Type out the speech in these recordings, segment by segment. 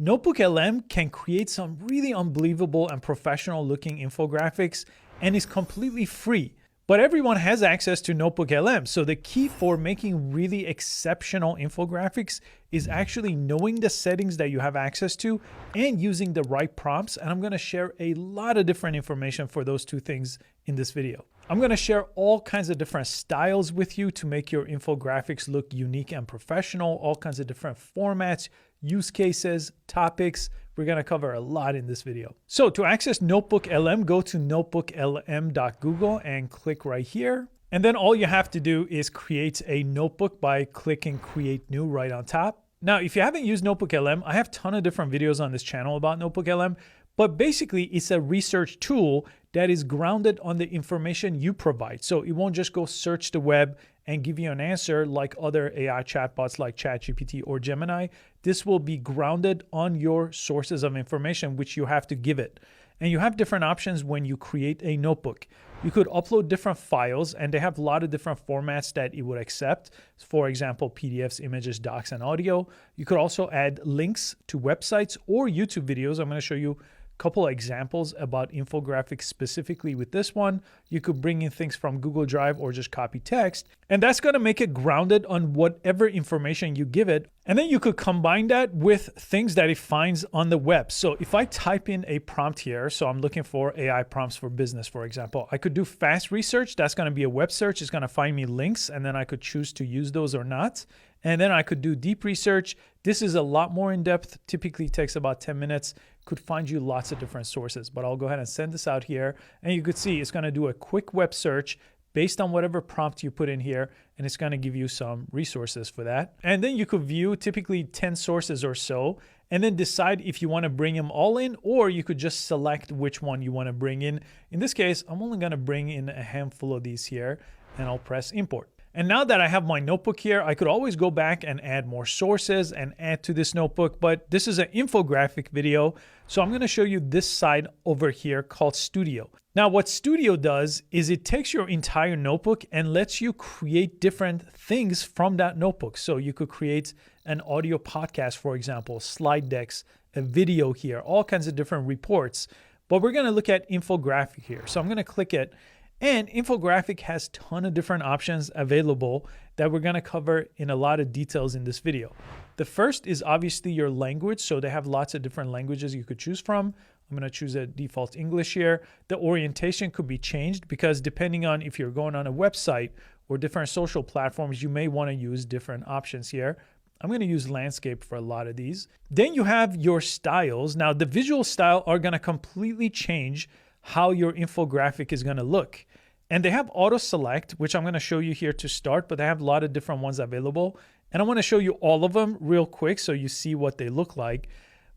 NotebookLM can create some really unbelievable and professional looking infographics and is completely free. But everyone has access to NotebookLM. So the key for making really exceptional infographics is actually knowing the settings that you have access to and using the right prompts. And I'm going to share a lot of different information for those two things in this video. I'm going to share all kinds of different styles with you to make your infographics look unique and professional, all kinds of different formats, use cases, topics. We're going to cover a lot in this video. So to access NotebookLM, go to notebooklm.google and click right here. And then all you have to do is create a notebook by clicking Create New right on top. Now, if you haven't used NotebookLM, I have a ton of different videos on this channel about NotebookLM, but basically it's a research tool that is grounded on the information you provide. So it won't just go search the web and give you an answer like other AI chatbots like ChatGPT or Gemini. This will be grounded on your sources of information, which you have to give it. And you have different options when you create a notebook. You could upload different files, and they have a lot of different formats that it would accept. For example, PDFs, images, docs, and audio. You could also add links to websites or YouTube videos. I'm going to show you couple of examples about infographics specifically with this one. You could bring in things from Google Drive or just copy text, and that's going to make it grounded on whatever information you give it. And then you could combine that with things that it finds on the web. So if I type in a prompt here, so I'm looking for AI prompts for business, for example, I could do fast research. That's going to be a web search. It's going to find me links, and then I could choose to use those or not. And then I could do deep research. This is a lot more in-depth, typically takes about 10 minutes, could find you lots of different sources, but I'll go ahead and send this out here. And you could see it's going to do a quick web search based on whatever prompt you put in here, and it's going to give you some resources for that. And then you could view typically 10 sources or so, and then decide if you want to bring them all in, or you could just select which one you want to bring in. In this case, I'm only going to bring in a handful of these here, and I'll press import. And now that I have my notebook here, I could always go back and add more sources and add to this notebook, but this is an infographic video. So I'm going to show you this side over here called Studio. Now what Studio does is it takes your entire notebook and lets you create different things from that notebook. So you could create an audio podcast, for example, slide decks, a video here, all kinds of different reports. But we're going to look at infographic here. So I'm going to click it. And infographic has a ton of different options available that we're going to cover in a lot of details in this video. The first is obviously your language. So they have lots of different languages you could choose from. I'm going to choose a default English here. The orientation could be changed because depending on if you're going on a website or different social platforms, you may want to use different options here. I'm going to use landscape for a lot of these. Then you have your styles. Now the visual style are going to completely change how your infographic is going to look. And they have auto select, which I'm going to show you here to start, but they have a lot of different ones available. And I want to show you all of them real quick so you see what they look like.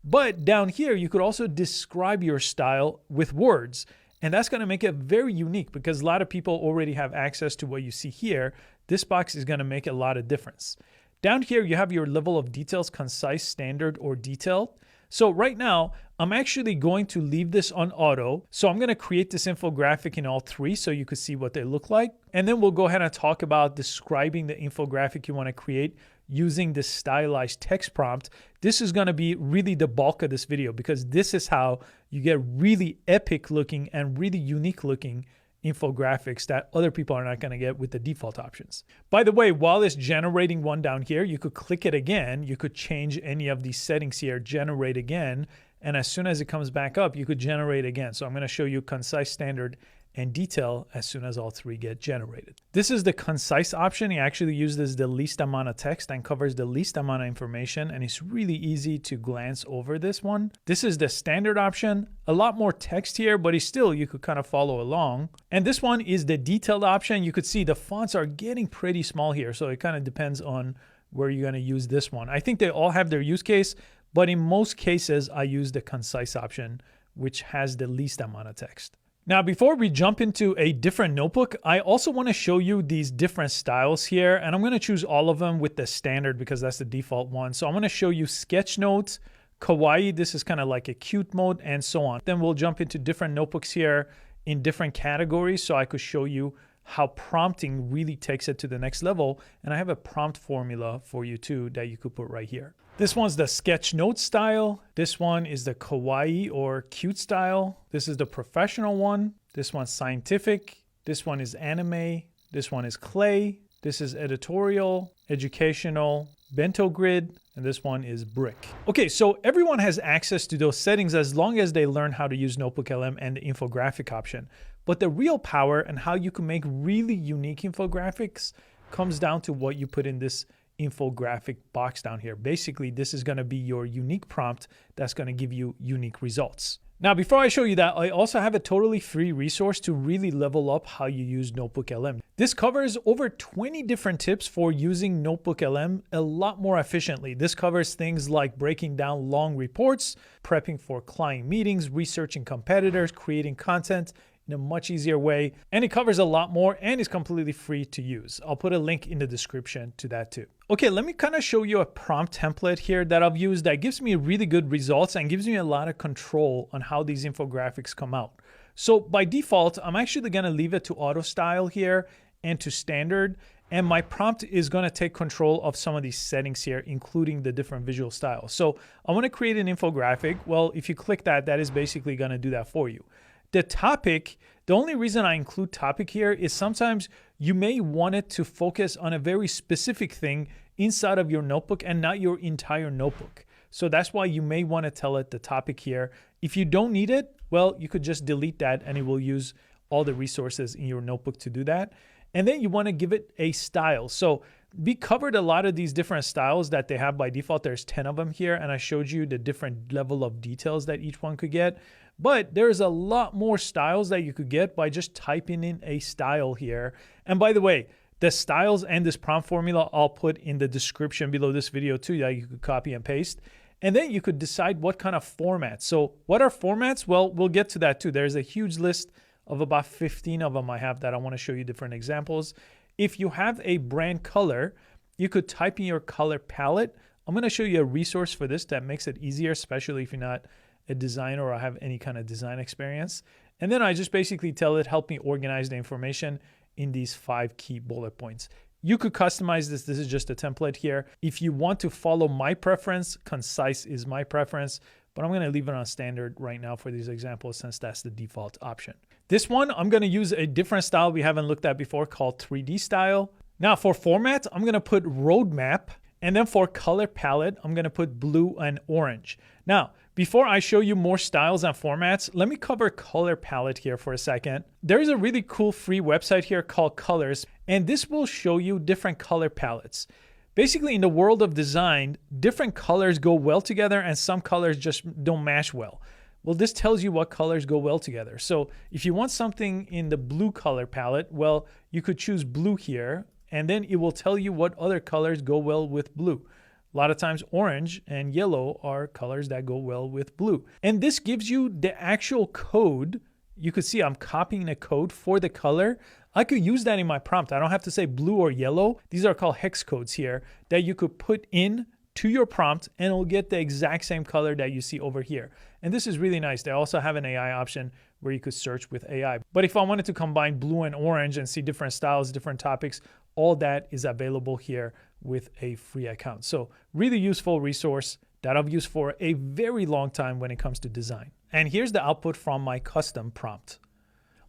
But down here, you could also describe your style with words. And that's going to make it very unique because a lot of people already have access to what you see here. This box is going to make a lot of difference. Down here, you have your level of details, concise, standard, or detailed. So right now, I'm actually going to leave this on auto. So I'm going to create this infographic in all three so you could see what they look like. And then we'll go ahead and talk about describing the infographic you want to create using this stylized text prompt. This is going to be really the bulk of this video because this is how you get really epic looking and really unique looking infographics that other people are not going to get with the default options. By the way, while it's generating one down here, you could click it again. You could change any of these settings here, generate again. And as soon as it comes back up, you could generate again. So I'm going to show you concise, standard, and detail as soon as all three get generated. This is the concise option. It actually uses the least amount of text and covers the least amount of information. And it's really easy to glance over this one. This is the standard option. A lot more text here, but it's still, you could kind of follow along. And this one is the detailed option. You could see the fonts are getting pretty small here. So it kind of depends on where you're going to use this one. I think they all have their use case, but in most cases, I use the concise option, which has the least amount of text. Now, before we jump into a different notebook, I also want to show you these different styles here, and I'm going to choose all of them with the standard because that's the default one. So I'm going to show you sketch notes, kawaii, this is kind of like a cute mode, and so on. Then we'll jump into different notebooks here in different categories so I could show you how prompting really takes it to the next level. And I have a prompt formula for you too that you could put right here. This one's the sketch note style. This one is the kawaii or cute style. This is the professional one. This one's scientific. This one is anime. This one is clay. This is editorial, educational, bento grid, and this one is brick. Okay, so everyone has access to those settings as long as they learn how to use NotebookLM and the infographic option. But the real power and how you can make really unique infographics comes down to what you put in this infographic box down here. Basically, this is going to be your unique prompt that's going to give you unique results. Now, before I show you that, I also have a totally free resource to really level up how you use NotebookLM. This covers over 20 different tips for using NotebookLM a lot more efficiently. This covers things like breaking down long reports, prepping for client meetings, researching competitors, creating content in a much easier way, and it covers a lot more and is completely free to use. I'll put a link in the description to that too. Okay, let me kind of show you a prompt template here that I've used that gives me really good results and gives me a lot of control on how these infographics come out. So by default, I'm actually gonna leave it to auto style here and to standard. And my prompt is gonna take control of some of these settings here, including the different visual styles. So I wanna create an infographic. Well, if you click that, that is basically gonna do that for you. The topic, the only reason I include topic here is sometimes you may want it to focus on a very specific thing inside of your notebook and not your entire notebook. So that's why you may want to tell it the topic here. If you don't need it, well, you could just delete that and it will use all the resources in your notebook to do that. And then you want to give it a style. So we covered a lot of these different styles that they have by default. There's 10 of them here, and I showed you the different level of details that each one could get. But there's a lot more styles that you could get by just typing in a style here. And by the way, the styles and this prompt formula I'll put in the description below this video too, that you could copy and paste. And then you could decide what kind of format. So what are formats? Well, we'll get to that too. There's a huge list of about 15 of them I have that I want to show you different examples. If you have a brand color, you could type in your color palette. I'm going to show you a resource for this that makes it easier, especially if you're not a designer or have any kind of design experience. And then I just basically tell it, help me organize the information in these 5 key bullet points. You could customize this. This is just a template here. If you want to follow my preference, concise is my preference, but I'm going to leave it on standard right now for these examples since that's the default option. This one, I'm going to use a different style we haven't looked at before called 3D style. Now for format, I'm going to put roadmap. And then for color palette, I'm going to put blue and orange. Now, before I show you more styles and formats, let me cover color palette here for a second. There's a really cool free website here called Colors, and this will show you different color palettes. Basically, in the world of design, different colors go well together and some colors just don't match well. Well, this tells you what colors go well together. So if you want something in the blue color palette, well, you could choose blue here, and then it will tell you what other colors go well with blue. A lot of times orange and yellow are colors that go well with blue. And this gives you the actual code. You could see I'm copying a code for the color. I could use that in my prompt. I don't have to say blue or yellow. These are called hex codes here that you could put in to your prompt and it'll get the exact same color that you see over here. And this is really nice. They also have an AI option where you could search with AI. But if I wanted to combine blue and orange and see different styles, different topics, all that is available here with a free account. So really useful resource that I've used for a very long time when it comes to design. And here's the output from my custom prompt.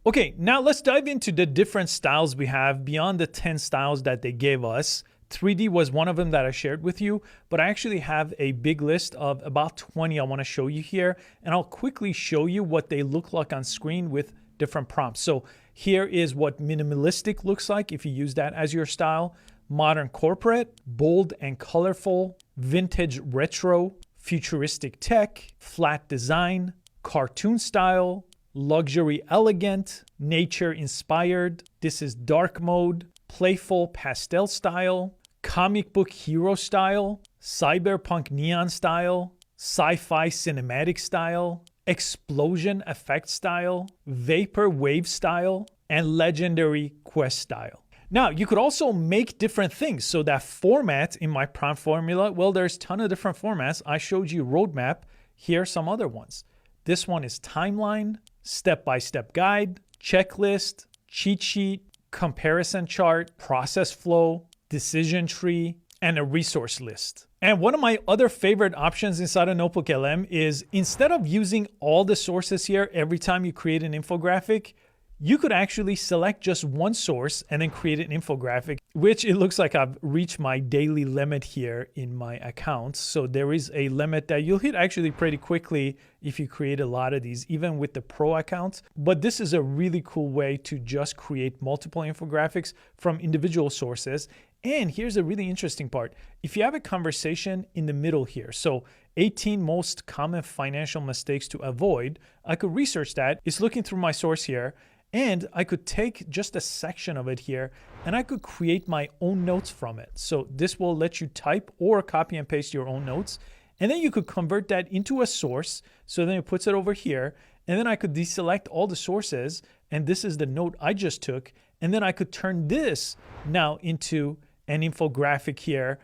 Okay, now let's dive into the different styles we have beyond the 10 styles that they gave us. 3D was one of them that I shared with you, but I actually have a big list of about 20 I want to show you here, and I'll quickly show you what they look like on screen with different prompts. So here is what minimalistic looks like if you use that as your style, modern corporate, bold and colorful, vintage retro, futuristic tech, flat design, cartoon style, luxury elegant, nature inspired, this is dark mode, playful pastel style, comic book hero style, cyberpunk neon style, sci-fi cinematic style, explosion effect style, vapor wave style, and legendary quest style. Now, you could also make different things. So that format in my prompt formula, well, there's a ton of different formats. I showed you roadmap. Here are some other ones. This one is timeline, step-by-step guide, checklist, cheat sheet, comparison chart, process flow, decision tree, and a resource list. And one of my other favorite options inside of NotebookLM is instead of using all the sources here every time you create an infographic, you could actually select just one source and then create an infographic, which it looks like I've reached my daily limit here in my account. So there is a limit that you'll hit actually pretty quickly if you create a lot of these, even with the pro account. But this is a really cool way to just create multiple infographics from individual sources. And here's a really interesting part. If you have a conversation in the middle here, so 18 most common financial mistakes to avoid, I could research that. It's looking through my source here. And I could take just a section of it here and I could create my own notes from it. So this will let you type or copy and paste your own notes. And then you could convert that into a source. So then it puts it over here. And then I could deselect all the sources. And this is the note I just took. And then I could turn this now into an infographic here.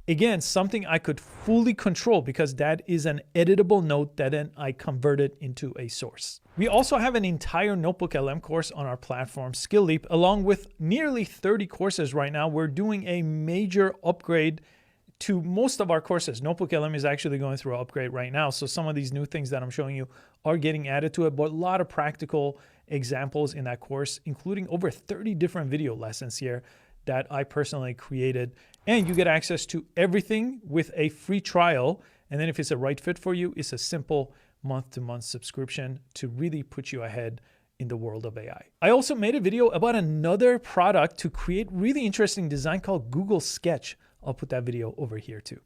Again, something I could fully control because that is an editable note that then I converted into a source. We also have an entire NotebookLM course on our platform, Skill Leap, along with nearly 30 courses right now. We're doing a major upgrade to most of our courses. NotebookLM is actually going through an upgrade right now. So some of these new things that I'm showing you are getting added to it, but a lot of practical examples in that course, including over 30 different video lessons here that I personally created. And you get access to everything with a free trial. And then if it's a right fit for you, it's a simple month-to-month subscription to really put you ahead in the world of AI. I also made a video about another product to create really interesting design called Google Sketch. I'll put that video over here too.